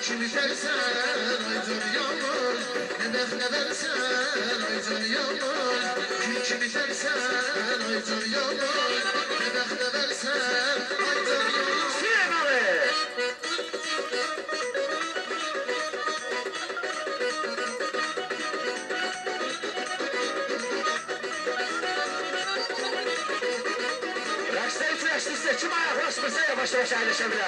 Kimi dersen aydın yağmur, ne dersen aydın yağmur. Kimi dersen aydın yağmur, ne dersen aydın yağmur. Sinemalı! Rakstayı tıraştıysa kim ayaklaşmırsa yavaş yavaş ayrışabilir.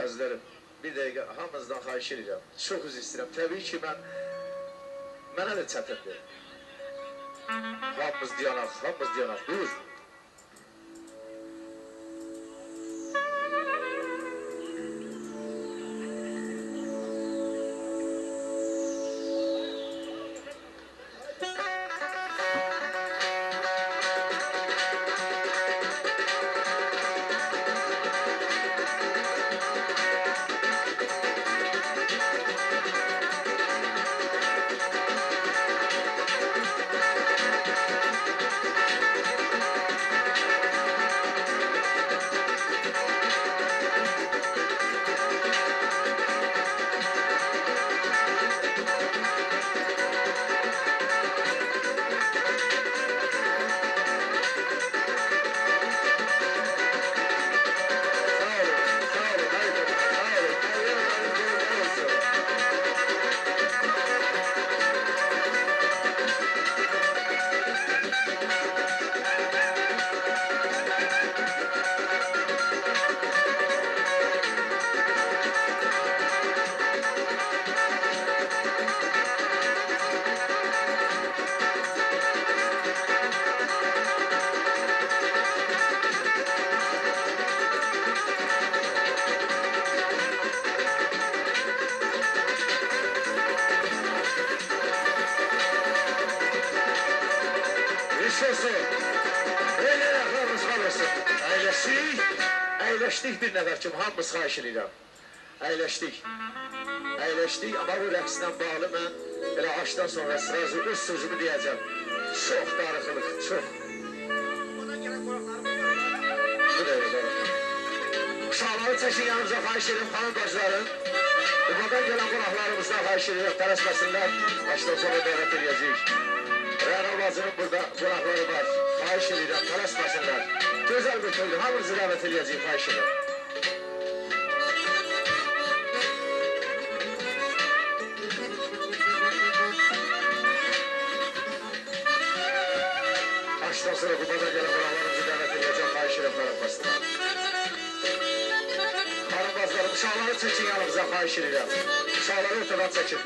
Özlerim, bir dəqiqə hamınızdan xahiş edirəm, çox üzr istəyirəm. Təbii ki, mənə də çətindir. Hamımız dayanaq, buyur. Əyləşdik bir nəfər kimi, hamımız xahiş edirəm. Əyləşdik, amma bu rəqslə bağlı mən elə açdan sonra sırası öz sözümü deyəcəm. Çox darıxılıq, çox. Bu dəqiqə. Uşaqları çəkin yanımıza xahiş edirəm, xanım bacıların. Ufadan gələn qonaqlarımızdan xahiş edirəm, tələsməsinlər. Açdan sonra dəvət edəcəyik. Rəna bacının burada qonaqları var. Xahiş edirəm, tələsməsinlər. Gözəl bir töydür, hamınızı dəvət edəcəyik, xahiş edirəm. Açdan sonra ufadan gələn qonaqlarımızı dəvət edəcəm, xahiş edirəm, tələsməsinlər. Xanım bacılarım, uşaqları çəkin yanımıza, xahiş edirəm. Uşaqları ortadan çəkin.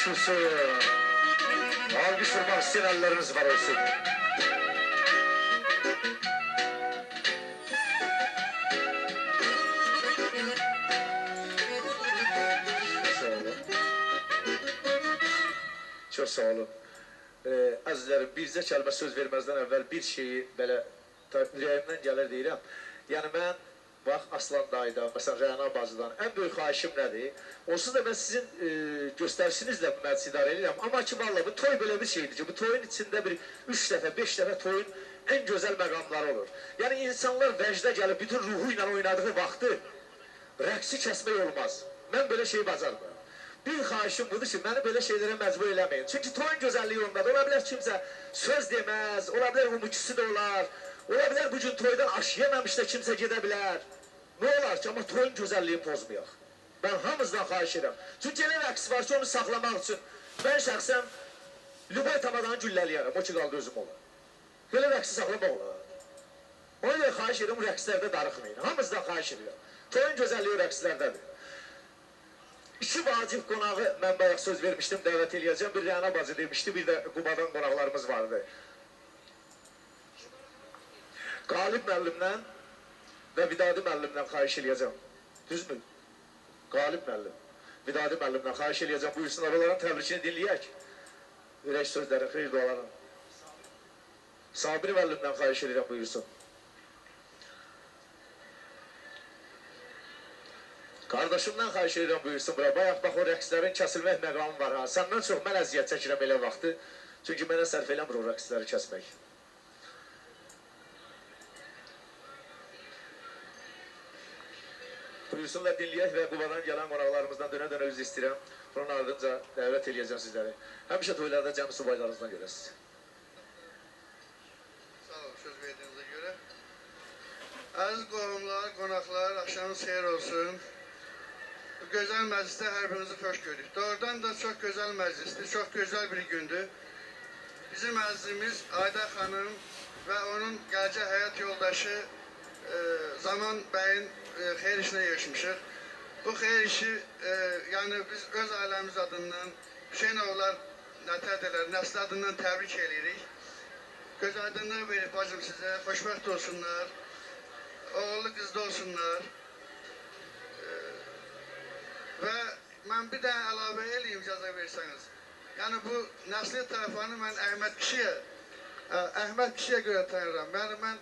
şusu. Algı sürmek isteyen elleriniz var olsun. Sağ olun. Çok sağ olun. Əzizlərim, bircə kəlmə söz verməzdən əvvəl bir şeyi belə ürəyimdən gəlir deyirəm. Yəni mən, bax, Aslan dayıdan, məsələn, Rəna bacıdan ən böyük xahişim nədir? Onsuz da mən sizin göstərişinizlə bu məclisi idarə edirəm. Amma ki, valla bu toy belə bir şeydir ki, bu toyun içində bir 3 dəfə, 5 dəfə toyun ən gözəl məqamları olur. Yəni insanlar vəcdə gəlib bütün ruhu ilə oynadığı vaxtı rəqsi kəsmək olmaz. Mən belə şeyi bacarmıram. Bir xahişim budur ki, məni belə şeylərə məcbur eləməyin. Çünki toyun gözəlliyi ondadır. Ola bilər kimsə söz deməz, ola bilər umutçusu da olar. Ola bilər bu gün toydan aş yeməmiş də kimsə gedə bilər. Nə olar ki, amma toyun gözəlliyini pozmayaq. Mən hamınızdan xahiş edirəm. Çünki elə rəqs var ki, onu saxlamaq üçün mən şəxsən Lübay Tamadanı gülləliyərəm, o ki qaldı özüm olar. Belə rəqsi saxlamaq olar. Ona görə xahiş edirəm, rəqslərdə darıxmayın. Hamınızdan xahiş edirəm. Toyun gözəlliyi rəqslərdədir. İki vacib qonağı mən bayaq söz vermişdim, dəvət eləyəcəm. Bir Rəna bacı demişdi, bir də Qubadan qonaqlarımız vardı. Qalib müəllimdən və Vidadi müəllimdən xahiş eləyəcəm. Düzmü? Qalib müəllim, Vidadi müəllimdən xahiş eləyəcəm. Buyursunlar, onların təbrikini dinləyək. Ürək sözlərin, xeyir duaların. Sabri müəllimdən xahiş eləyəcəm, buyursun. Kardeşimden xahiş edirəm buyursun bura. Bayaq bax o rəqslərin kəsilmək məqamı var ha. Səndən çox mən əziyyət çəkirəm elə vaxtı. Çünki mənə sərf eləmir o rəqsləri kəsmək. Buyursunlar dinləyək və Qubadan gələn qonaqlarımızdan dönə-dönə üz istəyirəm. Bunun ardınca dəvət eləyəcəm sizləri. Həmişə toylarda cəmi subaylarınızdan görəsiniz. Sağ olun söz verdiğinize göre. Aziz qohumlar, qonaqlar, axşamınız xeyir olsun. Bu gözəl məclisdə hər birinizi xoş görürük. Doğrudan da çox gözəl məclisdir, çox gözəl bir gündür. Bizim əzizimiz Ayda xanım və onun gələcək həyat yoldaşı Zaman bəyin xeyir işinə yığışmışıq. Bu xeyir işi, yəni biz öz ailəmiz adından, Hüseynoğullar nətədələr, nəsli adından təbrik edirik. Göz aydınlığı verib bacım sizə, xoşbəxt olsunlar, oğullu qızlı olsunlar. Və mən bir dənə əlavə eləyim, icazə versəniz. Yəni bu nəsli tayfanı mən Əhməd kişiyə görə tanıyıram. Yəni mən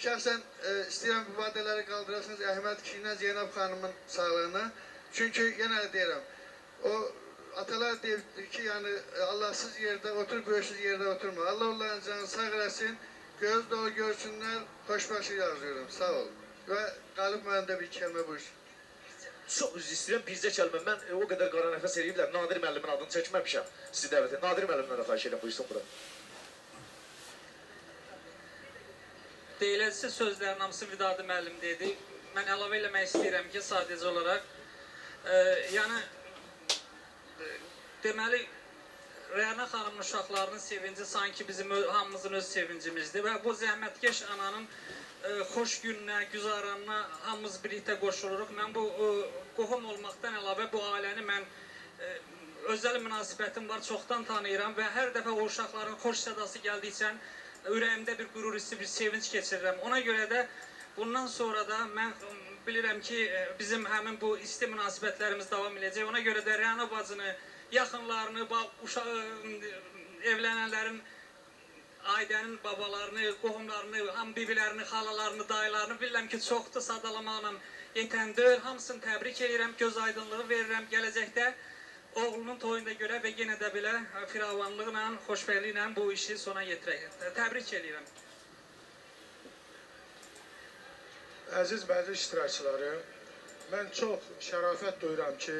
şəxsən istəyirəm bu vadələri qaldırasınız Əhməd kişi ilə Zeynəb xanımın sağlığına. Çünki yenə də deyirəm, o atalar deyir ki, yəni Allahsız yerdə otur, böyüksüz yerdə oturma. Allah onların canını sağ eləsin, göz dolu görsünlər, xoşbəxtlik arzuyorum. Sağ olun. Və Qalib müəllim də bir kəlmə buyursun. Çox üzr istəyirəm, bircə kəlmə. Mən o qədər qara nəfəs eləyiblər. Nadir müəllimin adını çəkməmişəm. Sizi dəvət edirəm. Nadir müəllimdən də xahiş edirəm, buyursun bura. Deyiləcək sözlərin hamısı Vidadi müəllim dedi. Mən əlavə eləmək istəyirəm ki, sadəcə olaraq yəni deməli Rəna xanımın uşaqlarının sevinci sanki bizim hamımızın öz sevincimizdir və bu zəhmətkeş ananın xoş gününə, güzaranına hamımız birlikdə qoşuluruq. Mən bu qohum olmaqdan əlavə bu ailəni mən özəl münasibətim var, çoxdan tanıyıram və hər dəfə o uşaqların xoş sədası gəldikcə ürəyimdə bir qürur hissi, bir sevinç keçirirəm. Ona görə də bundan sonra da mən bilirəm ki, bizim həmin bu isti münasibətlərimiz davam edəcək. Ona görə də Rəna bacını, yaxınlarını, evlənənlərin ailənin babalarını, qohumlarını, ham bibilərini, xalalarını, dayılarını bilirəm ki, çoxdur sadalamaqla yetən deyil. Hamısını təbrik edirəm, göz aydınlığı verirəm gələcəkdə. Oğlunun toyunda görə və yenə də belə firavanlıqla, xoşbəxtliklə bu işi sona yetirək. Təbrik edirəm. Əziz məclis iştirakçıları, mən çox şərafət duyuram ki,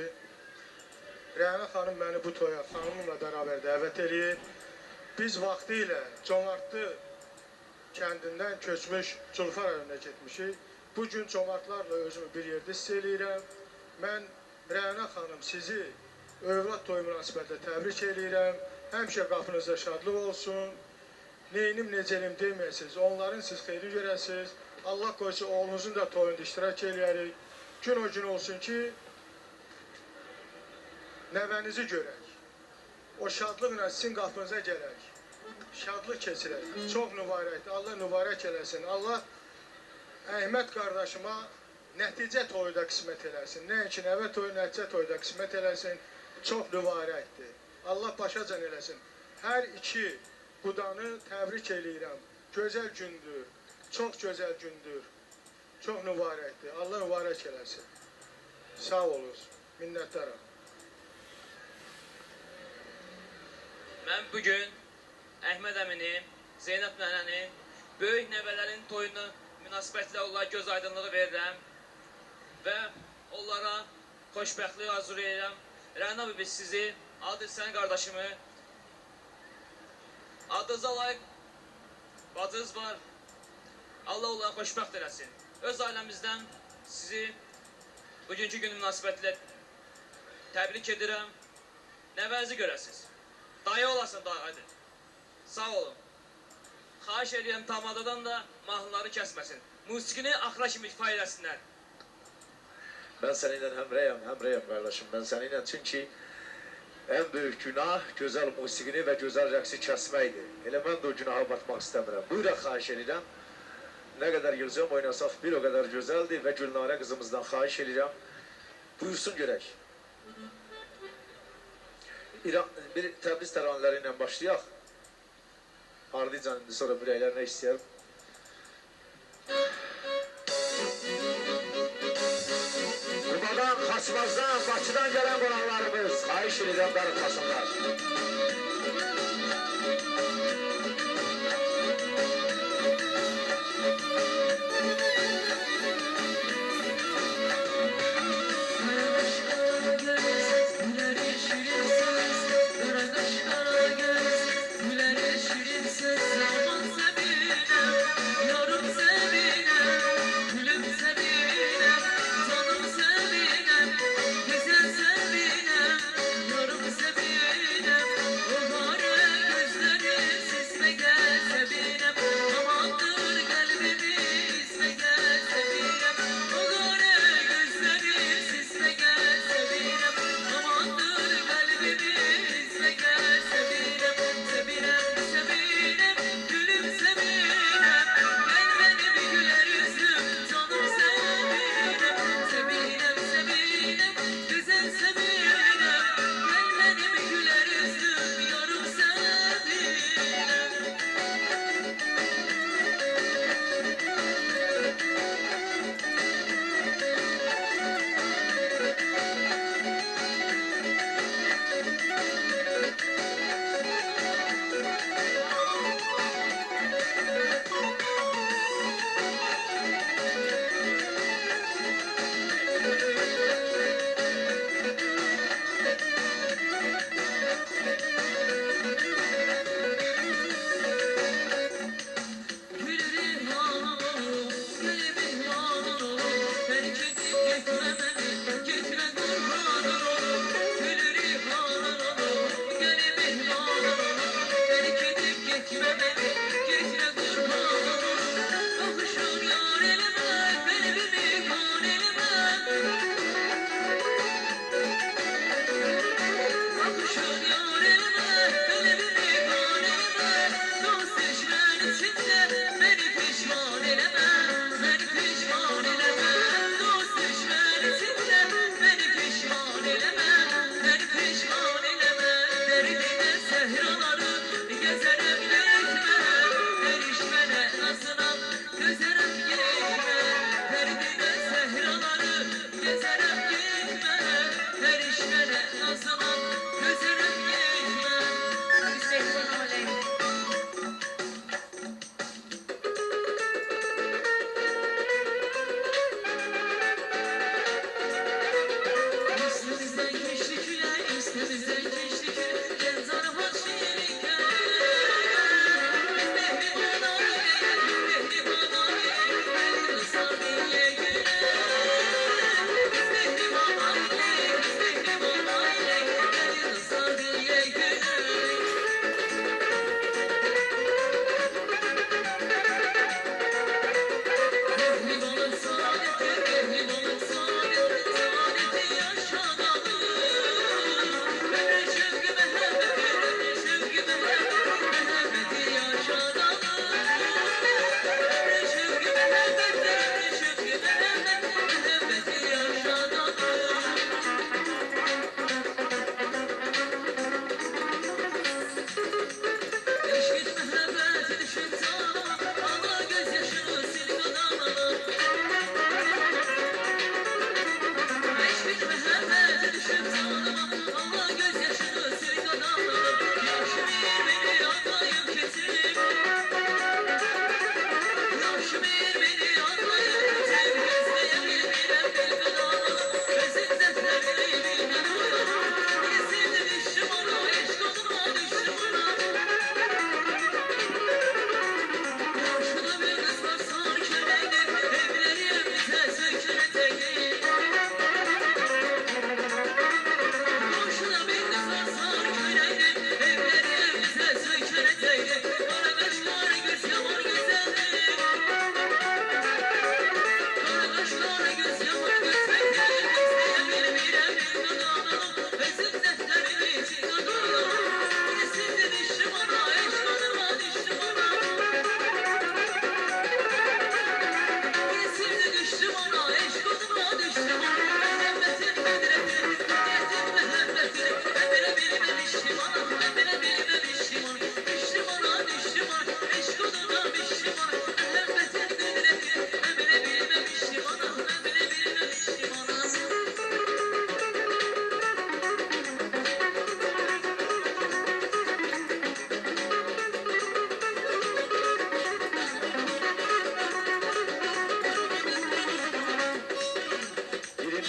Rəna xanım məni bu toya xanımımla bərabər dəvət edib. Biz vaxtı ilə Comartlı kəndindən köçmüş Culfa rayonuna getmişik. Bugün Comartlarla özümü bir yerdə hiss eləyirəm. Mən Rəna xanım sizi övlad toyu münasibətlə təbrik edirəm. Həmişə qapınızda şadlıq olsun. Neynim, necəlim deməyəsiniz. Onların siz xeyri görəsiniz. Allah qoysa oğlunuzun da toyunda iştirak eləyərik. Gün o gün olsun ki, nəvənizi görək. o şadlıqla sizin qapınıza gələrək. Şadlıq keçirək. Çox mübarəkdir. Allah mübarək eləsin. Allah Əhməd qardaşıma nəticə toyu da qismət eləsin. Nəinki nəvə toyu, nəticə toyu da qismət eləsin. Çox mübarəkdir. Allah başacan eləsin. Hər iki qudanı təbrik eləyirəm. Gözəl gündür. Çox gözəl gündür. Çox mübarəkdir. Allah mübarək eləsin. Sağ olun. Minnətdaram. Mən bugün Əhməd əmini, Zeynəb nənəni, böyük nəvələrin toyuna münasibətlə onlara göz aydınlığı verirəm və onlara xoşbəxtlik arzu edirəm. Rəna bibi sizi, Adil sən qardaşımı, adınıza layiq bacınız var. Allah onlara xoşbəxt eləsin. Öz ailəmizdən sizi bugünkü gün münasibətlə təbrik edirəm. Nəvənizi görəsiniz. Dayı olasın dayı. Sağ olun. Xahiş edirəm tamadadan da mahnıları kəsməsin. Musiqini axıra kimi ifa eləsinlər. Ben seninle hemreyim kardeşim. Ben seninle çünkü en büyük günah güzel musikini ve güzel rəqsi kəsməkdir. Elə mən də o günaha batmaq istəmirəm. Buyuraq xahiş edirəm. Ne kadar gözəm oynasaq bir o kadar güzeldir ve Gülnare kızımızdan xahiş edirəm. Buyursun görək. Bir Təbriz təranələri ilə başlayaq. Ardıcan indi sonra bireylər nə istəyərəm. Rubadan, Xaçmazdan, Bakıdan gelen qonaqlarımız xahiş edirəm darıtmasınlar. Gözlerim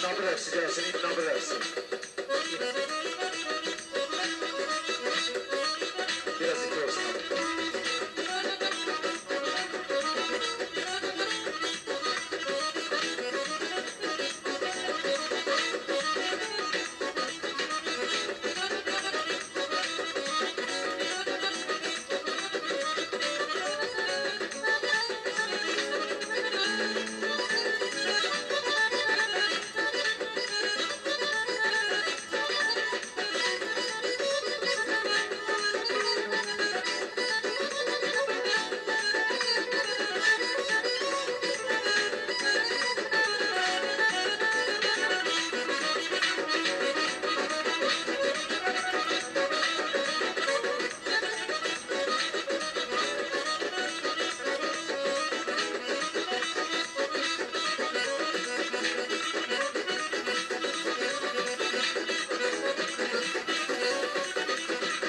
İnanır hepsi gelsin, inanır hepsi. Biraz iti olsun abi.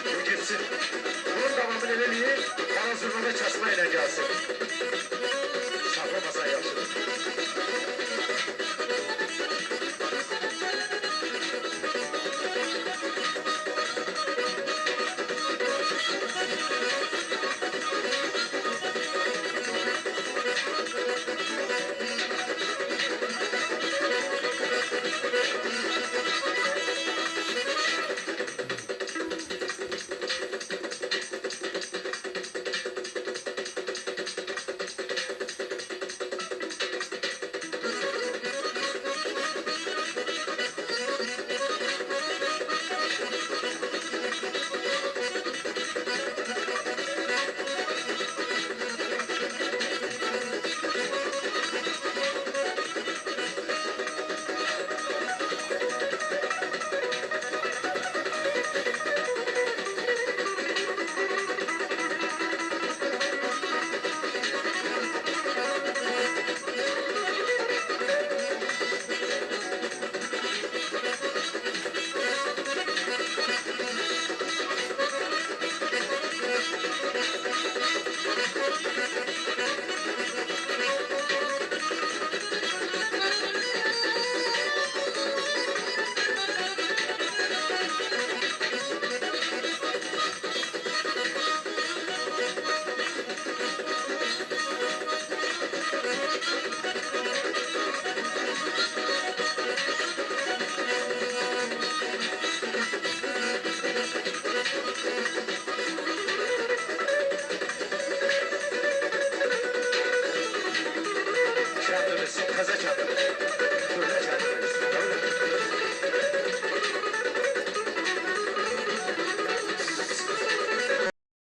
Bu gitsin. Bunun devamını eləyir, bana zurnada çasma ilə gəlsin. Saxlamasan yaxşıdır.